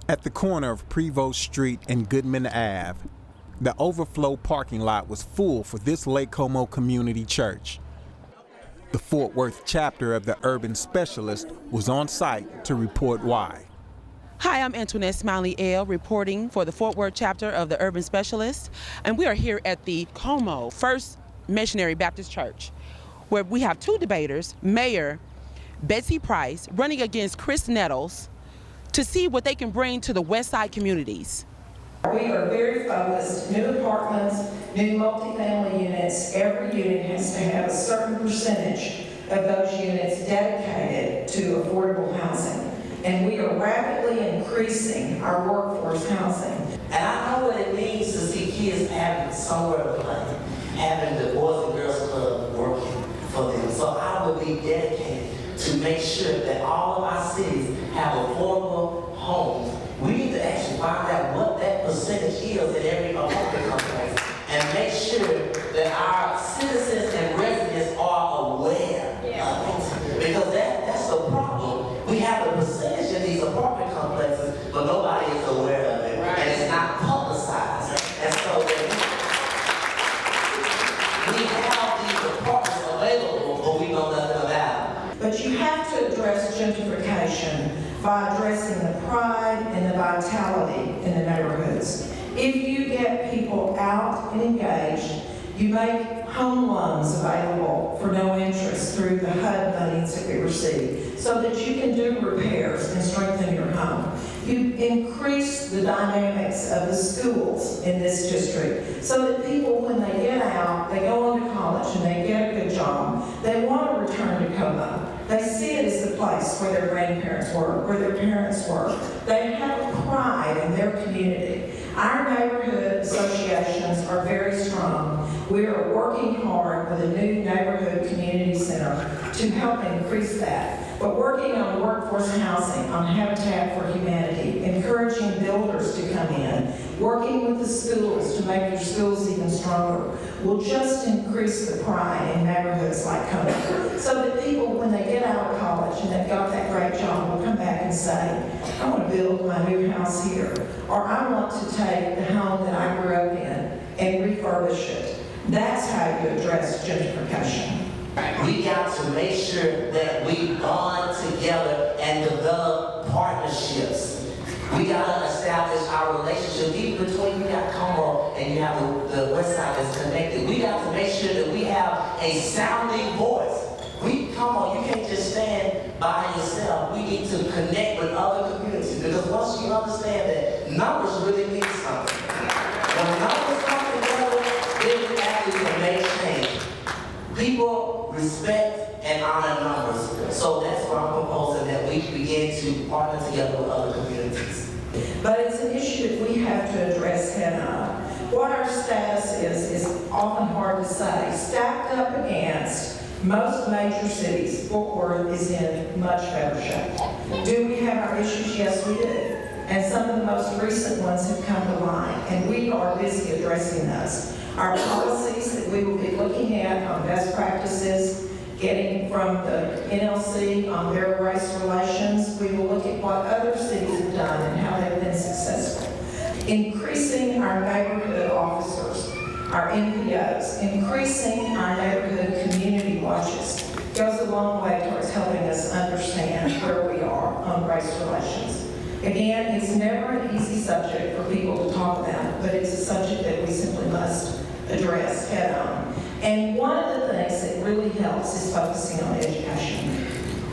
At the corner of Prevost Street and Goodman Ave, the overflow parking lot was full for this Lake Como Community Church. The Fort Worth chapter of the Urban Specialist was on site to report why. Hi, I'm Antoinette Smiley-El reporting for the Fort Worth chapter of the Urban Specialist, and we are here at the Como First Missionary Baptist Church, where we have two debaters, Mayor Betsy running against Chris Nettles, to see what they can bring to the West Side communities. We are very focused, new apartments, new multifamily units. Every unit has to have a certain percentage of those units dedicated to affordable housing. And we are rapidly increasing our workforce housing. And I know what it means to see kids having somewhere to play, having the Boys and Girls Club working for them. So I would be dedicated to make sure that all of our cities have affordable homes. We need to actually find out what that percentage is in every apartment complex and make sure that our citizens and residents are aware of it. Because that's the problem. We have a percentage in these apartment complexes, but nobody is aware of it. Right. And it's not publicized. And so we have these apartments available, but we know nothing about it. But you have to address gentrification by addressing the pride and the vitality in the neighborhoods. If you get people out and engaged, you make home loans available for no interest through the HUD monies that we receive, so that you can do repairs and strengthen your home. You increase the dynamics of the schools in this district, so that people, when they get out, they go on to college and they get a good job, they want to return to Como. They see it as the place where their grandparents were, where their parents were. They have pride in their community. Our neighborhood associations are very strong. We are working hard with a new neighborhood community center to help increase that. But working on workforce housing, on Habitat for Humanity, encouraging builders to come in, working with the schools to make your schools even stronger, will just increase the pride in neighborhoods like Como. So that people, when they get out of college and they've got that great job, will come back and say, I want to build my new house here. Or I want to take the home that I grew up in and refurbish it. That's how you address gentrification. We got to make sure that we bond together and develop partnerships. We got to establish our relationship, even between you got Como and you have the West Side that's connected. We got to make sure that we have a sounding voice. Come on, you can't just stand by yourself. We need to connect with other communities, because once you understand that numbers really mean something. When numbers come together, then we actually can make change. People respect and honor numbers. So that's why I'm proposing that we begin to partner together with other communities. But it's an issue that we have to address head on. What our status is often hard to say. Stacked up against most major cities, Fort Worth is in much better shape. Do we have our issues? Yes, we do. And some of the most recent ones have come to light, and we are busy addressing those. Our policies that we will be looking at on best practices, getting from the NLC on their race relations, we will look at what other cities have done and how they've been successful. Increasing our neighborhood officers, our NPOs, increasing our neighborhood community watches goes a long way towards helping us understand where we are on race relations. Again, it's never an easy subject for people to talk about, but it's a subject that we simply must address head on. And one of the things that really helps is focusing on education.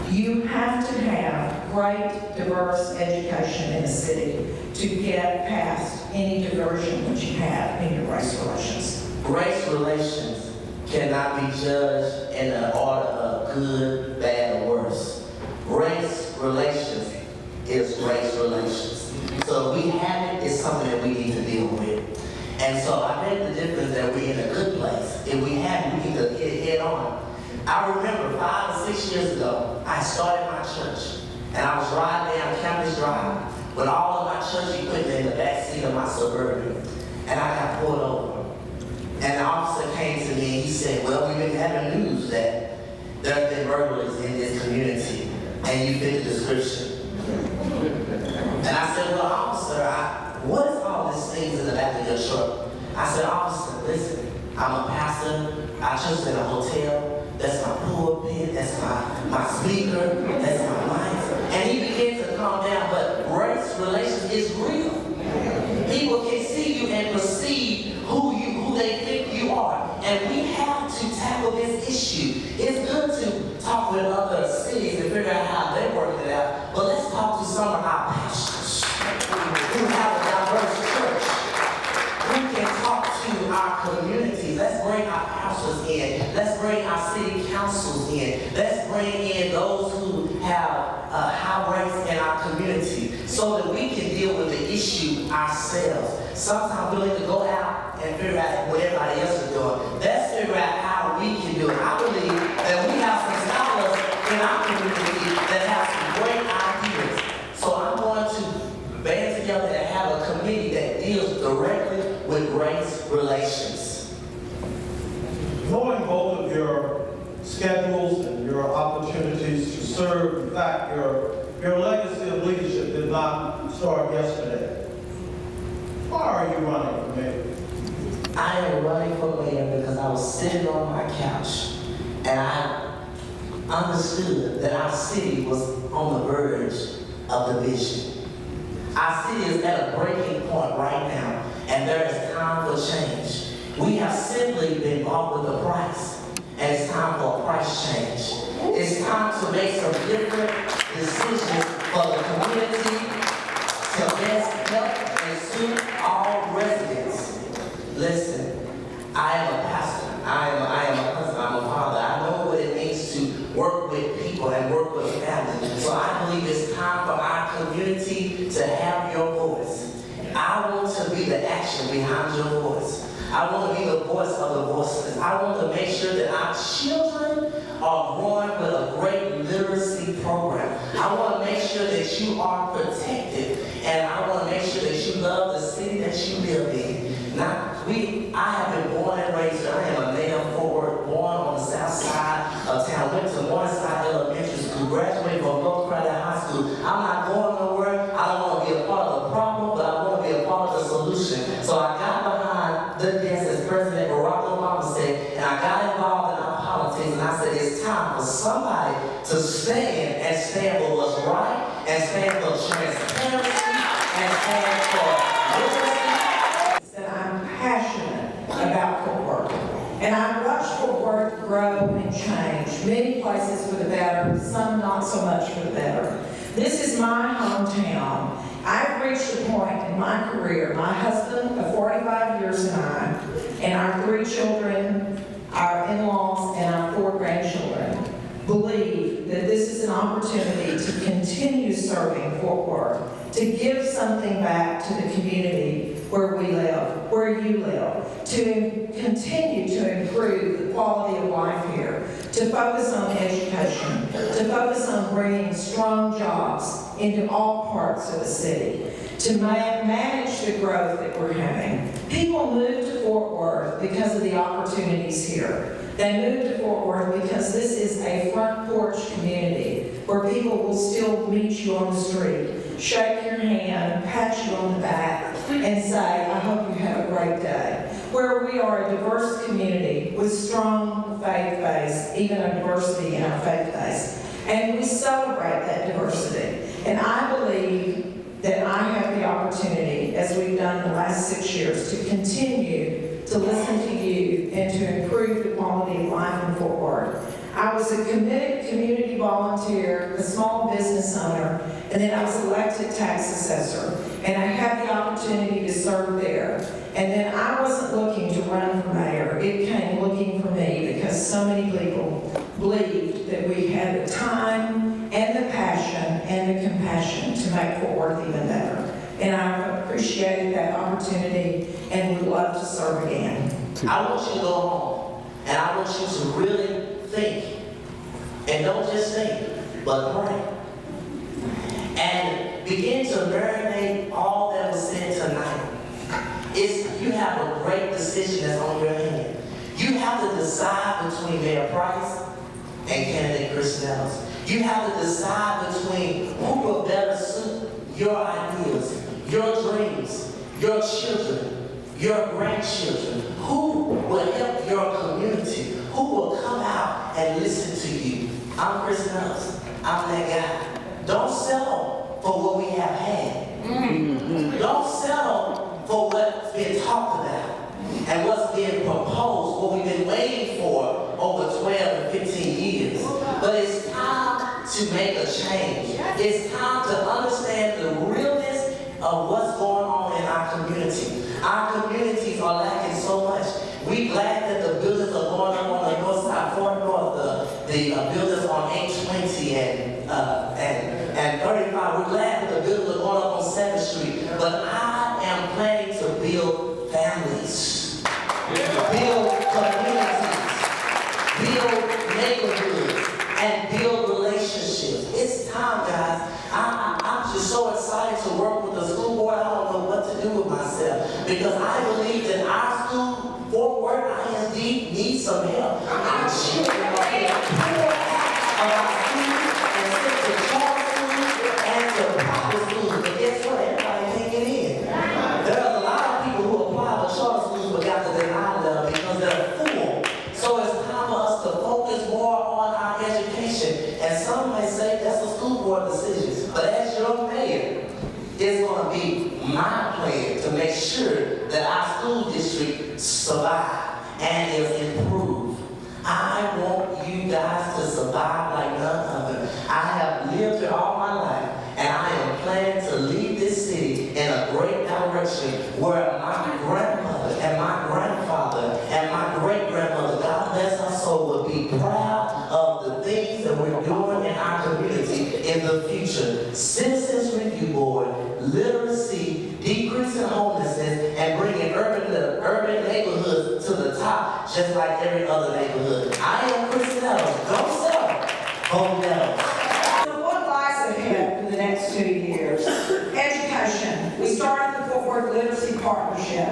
You have to have great, diverse education in a city to get past any diversion that you have in your race relations. Race relations cannot be judged in an order of good, bad, or worse. Race relations is race relations. So if we have it, it's something that we need to deal with. And so I think the difference that we're in a good place. If we have it, we need to hit it head on. I remember 5 or 6 years ago, I started my church, and I was riding down Campus Drive with all of my church equipment in the back seat of my Suburban, and I got pulled over. And the officer came to me and he said, well, we've been having news that there have been burglaries in this community. And and you fit the description. And I said, well, officer, what is all these things in the back of your truck? I said, officer, listen, I'm a pastor. I just in a hotel. That's my pulpit. That's my speaker. That's my life. And he began to calm down, but race relations is real. People can see you and perceive who they think you are. And we have to tackle this issue. It's good to talk with other cities and figure out how they're working it out. But let's talk to some of our pastors who have a diverse church. We can talk to our community. Let's bring our pastors in. Let's bring our city councils in. Let's bring in those who have high rates in our community so that we can deal with the issue ourselves. Sometimes we need to go out and figure out what everybody else is doing. Let's figure out how we can do it. I believe that we have some scholars in our community that have some great ideas. So I'm going to band together and have a committee that deals directly with race relations. Knowing both of your schedules and your opportunities to serve, in fact, your legacy of leadership did not start yesterday. Why are you running for mayor? I am running for mayor because I was sitting on my couch and I understood that our city was on the verge of division. Our city is at a breaking point right now, and there is time for change. We have simply been bought with a price, and it's time for a price change. It's time to make some different decisions for the community to best help and suit all residents. Listen, I am a pastor. I am a husband. I'm a father. I know what it means to work with people and work with families. So I believe it's time for our community to have your voice. I want to be the action behind your voice. I want to be the voice of the voiceless. I want to make sure that our children are growing with a great literacy program. I want to make sure that you are protected, and I want to make sure that you love the city that you live in. Now, I have been born and raised. I am a native forward, born on the south side of town. Went to Morningside Elementary School, graduated from North Carolina High School. I'm not going nowhere. I don't want to be a part of the problem, but I want to be a part of the solution. So I got behind the desk, as President Barack Obama said, and I got involved in our politics, and I said it's time for somebody to stand for what's right, and stand for transparency, and stand for literacy. That I'm passionate about Fort Worth. And I've watched Fort Worth grow and change, many places for the better, some not so much for the better. This is my hometown. I've reached a point in my career, my husband of 45 years and our 3 children, our in-laws, and our 4 grandchildren believe that this is an opportunity to continue serving Fort Worth, to give something back to the community where we live, where you live, to continue to improve the quality of life here, to focus on education, to focus on bringing strong jobs into all parts of the city, to manage the growth that we're having. People move to Fort Worth because of the opportunities here. They move to Fort Worth because this is a front porch community where people will still meet you on the street, shake your hand, pat you on the back, and say, I hope you have a great day. Where we are a diverse community with strong faith base, even a diversity in our faith base. And we celebrate that diversity. And I believe that I have the opportunity, as we've done the last 6 years, to continue to listen to you and to improve the quality of life in Fort Worth. I was a committed community volunteer, a small business owner, and then I was elected tax assessor. And I had the opportunity to serve there. And then I wasn't looking to run for mayor. It came looking for me because so many people believed that we had the time and the passion and the compassion to make Fort Worth even better. And I appreciated that opportunity and would love to serve again. I want you to go home, and I want you to really think, and don't just think, but pray. And begin to marinate all that was said tonight. You have a great decision that's on your hand. You have to decide between Mayor Price and Candidate Christopher Nettles. You have to decide between who will better suit your ideas, your dreams, your children, your grandchildren. Who will help your community? Who will come out and listen to you? I'm Chris Nettles. I'm that guy. Don't settle for what we have had. Don't settle for what's been talked about and what's being proposed, what we've been waiting for over 12 and 15 years. But it's time to make a change. It's time to understand the realness of what's going on in our community. Our communities are lacking so much. We're glad that the buildings are going up on the north side, far north, the buildings on 820 and 35. We're glad that the buildings are going up on 7th Street. But I am planning to build families, build communities, build neighborhoods, and build relationships. It's time, guys. I'm just so excited to work with the school board. I don't know what to do with myself because I believe that our school, Fort Worth ISD, needs some help. Our children are being pulled out of our schools and sent to charter schools and to private schools. But guess what? Everybody can't get in. There are a lot of people who apply for charter schools but got to deny them because they're full. So it's time for us to focus more on our education. And some may say that's a school board decision. But as your mayor, it's going to be my plan to make sure that our school district survive and is improved. I want you guys to survive like none other. I have lived here all my life, and I am planning to lead this city in a great direction where my grandmother and my grandfather and my great-grandmother, God bless her soul, will be proud of the things that we're doing in our community in the future. Citizens Review Board, literacy, decreasing homelessness, and bringing urban neighborhoods to the top, just like every other neighborhood. I am Chris Nettles. Don't settle. Vote Nettles. So what lies ahead for the next 2 years? Education. We started the Fort Worth Literacy Partnership.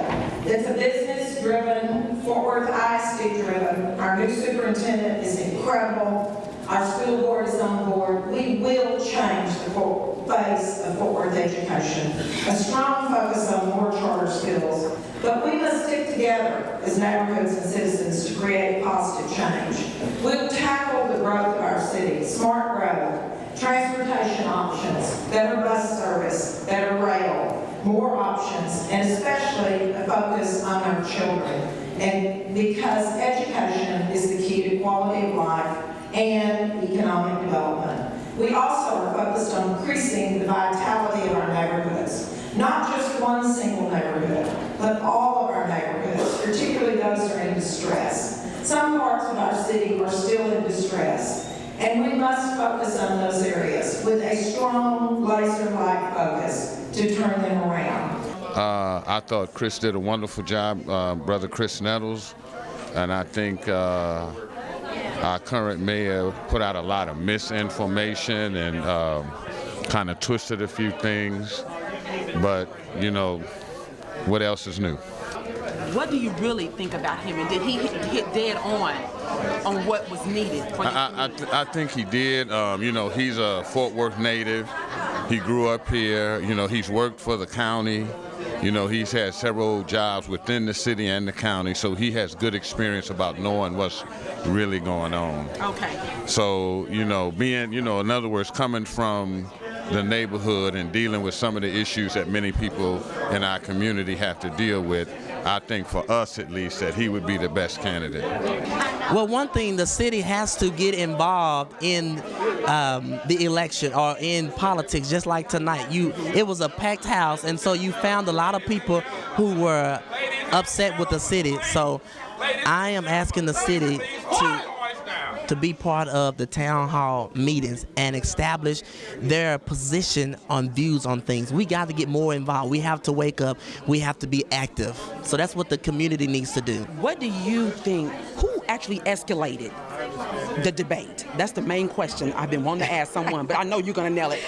It's a business-driven, Fort Worth ISD-driven. Our new superintendent is incredible. Our school board is on board. We will change the face of Fort Worth education. A strong focus on more charter schools. But we must stick together as neighborhoods and citizens to create positive change. We'll tackle the growth of our city, smart growth, transportation options, better bus service, better rail, more options, and especially a focus on our children. And because education is the key to quality of life and economic development. We also are focused on increasing the vitality of our neighborhoods. Not just one single neighborhood, but all of our neighborhoods, particularly those that are in distress. Some parts of our city are still in distress, and we must focus on those areas with a strong laser-like focus to turn them around. I thought Chris did a wonderful job, Brother Chris Nettles, and I think our current mayor put out a lot of misinformation and kind of twisted a few things, but you know, what else is new? What do you really think about him, and did he hit dead on what was needed for I think he did. You know, he's a Fort Worth native. He grew up here. You know, he's worked for the county. You know, he's had several jobs within the city and the county, so he has good experience about knowing what's really going on. Okay. So, you know, being, you know, in other words, coming from the neighborhood and dealing with some of the issues that many people in our community have to deal with, I think for us at least that he would be the best candidate. Well, one thing, the city has to get involved in the election or in politics, just like tonight. It was a packed house, and so you found a lot of people who were upset with the city. So I am asking the city to be part of the town hall meetings and establish their position on views on things. We got to get more involved. We have to wake up. We have to be active. So that's what the community needs to do. What do you think, who actually escalated the debate? That's the main question I've been wanting to ask someone, but I know you're going to nail it.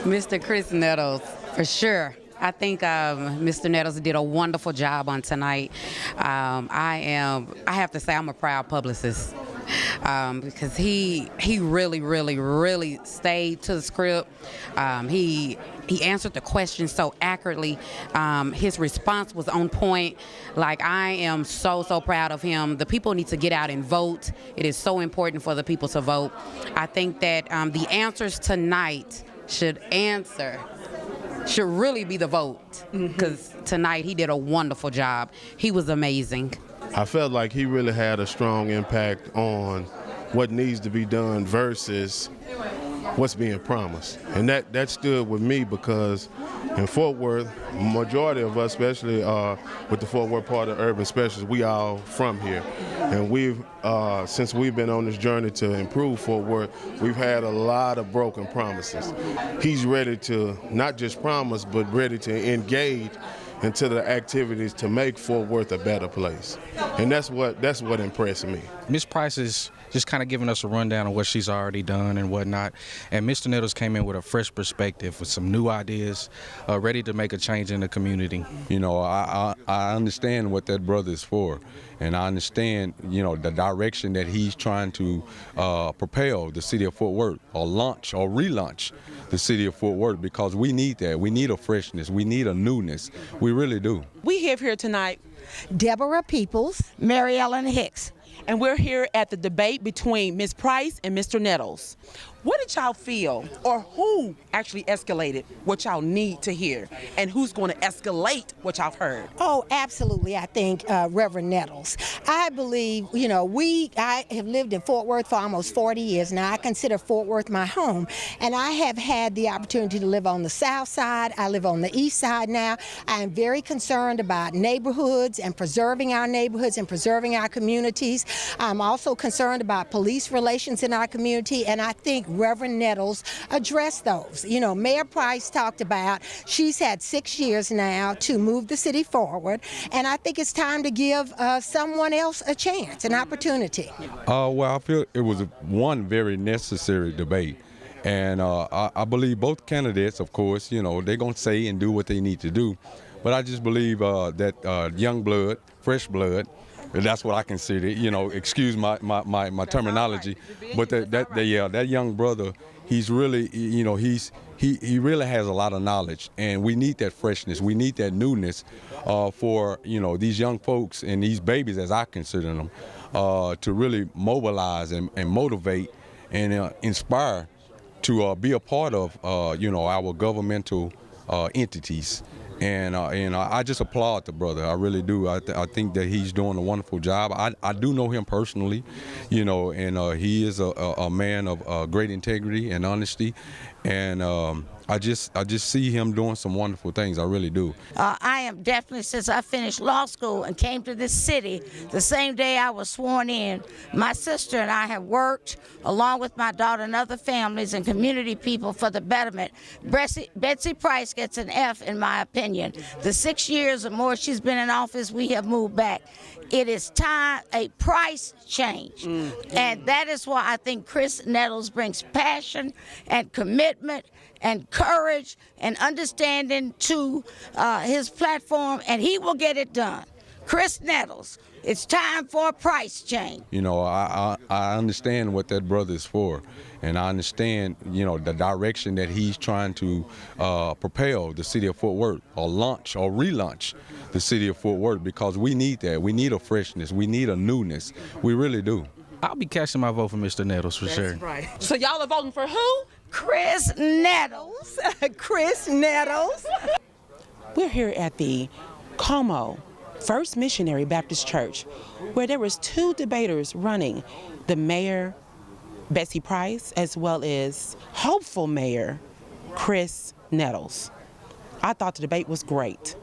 Mr. Chris Nettles, for sure. I think Mr. Nettles did a wonderful job on tonight. I have to say I'm a proud publicist. because he really stayed to the script. He answered the question so accurately. His response was on point. Like, I am so proud of him. The people need to get out and vote. It is so important for the people to vote. I think that the answers tonight should really be the vote, because tonight he did a wonderful job. He was amazing. I felt like he really had a strong impact on what needs to be done versus what's being promised. And that stood with me, because in Fort Worth, majority of us, especially with the Fort Worth part of Urban Specialists, we all from here. And we've, since we've been on this journey to improve Fort Worth, we've had a lot of broken promises. He's ready to not just promise, but ready to engage into the activities to make Fort Worth a better place. And that's what impressed me. Ms. Price is just kind of giving us a rundown of what she's already done and whatnot. And Mr. Nettles came in with a fresh perspective, with some new ideas, ready to make a change in the community. You know, I understand what that brother is for, and I understand, you know, the direction that he's trying to propel the city of Fort Worth, or launch or relaunch the city of Fort Worth, because we need that. We need a freshness. We need a newness. We really do. We have here tonight Deborah Peoples, Mayoral Hicks. and we're here at the debate between Ms. Price and Mr. Nettles. What did y'all feel, or who actually escalated what y'all need to hear, and who's going to escalate what y'all heard? Oh, absolutely. I think Reverend Nettles. I believe, you know, I have lived in Fort Worth for almost 40 years now. I consider Fort Worth my home, and I have had the opportunity to live on the south side. I live on the east side now. I am very concerned about neighborhoods and preserving our neighborhoods and preserving our communities. I'm also concerned about police relations in our community, and I think Reverend Nettles addressed those. You know, Mayor Price talked about she's had 6 years now to move the city forward, and I think it's time to give someone else a chance, an opportunity. Well, I feel it was one very necessary debate. And I believe both candidates, of course, you know, they're going to say and do what they need to do. But I just believe that young blood, fresh blood, that's what I consider, you know, excuse my terminology, but that young brother, he's really, you know, he really has a lot of knowledge, and we need that freshness, we need that newness for, you know, these young folks and these babies, as I consider them, to really mobilize and motivate and inspire to be a part of, you know, our governmental entities. And I just applaud the brother. I really do. I think that he's doing a wonderful job. I do know him personally, you know, and he is a man of great integrity and honesty. And I just see him doing some wonderful things. I really do. I am definitely, since I finished law school and came to this city the same day I was sworn in, my sister and I have worked along with my daughter and other families and community people for the betterment. Betsy Price gets an F in my opinion. The 6 years or more she's been in office, we have moved back. It is time, a price change. And that is why I think Chris Nettles brings passion and commitment and courage and understanding to his platform, and he will get it done. Chris Nettles, it's time for a price change. You know, I understand what that brother is for, and I understand, you know, the direction that he's trying to propel the city of Fort Worth, or launch or relaunch the city of Fort Worth, because we need that. We need a freshness. We need a newness. We really do. I'll be casting my vote for Mr. Nettles for sure. That's right. So y'all are voting for who? Chris Nettles. Chris Nettles. We're here at the Como First Missionary Baptist Church, where there was 2 debaters running, the mayor, Betsy Price, as well as hopeful mayor, Chris Nettles. I thought the debate was great.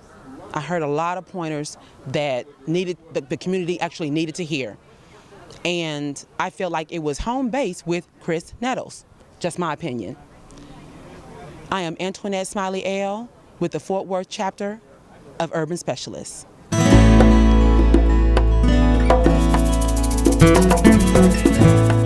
I heard a lot of pointers that the community actually needed to hear. And I feel like it was home base with Chris Nettles. Just my opinion. I am Antoinette Smiley-El with the Fort Worth chapter of Urban Specialists. Thank you.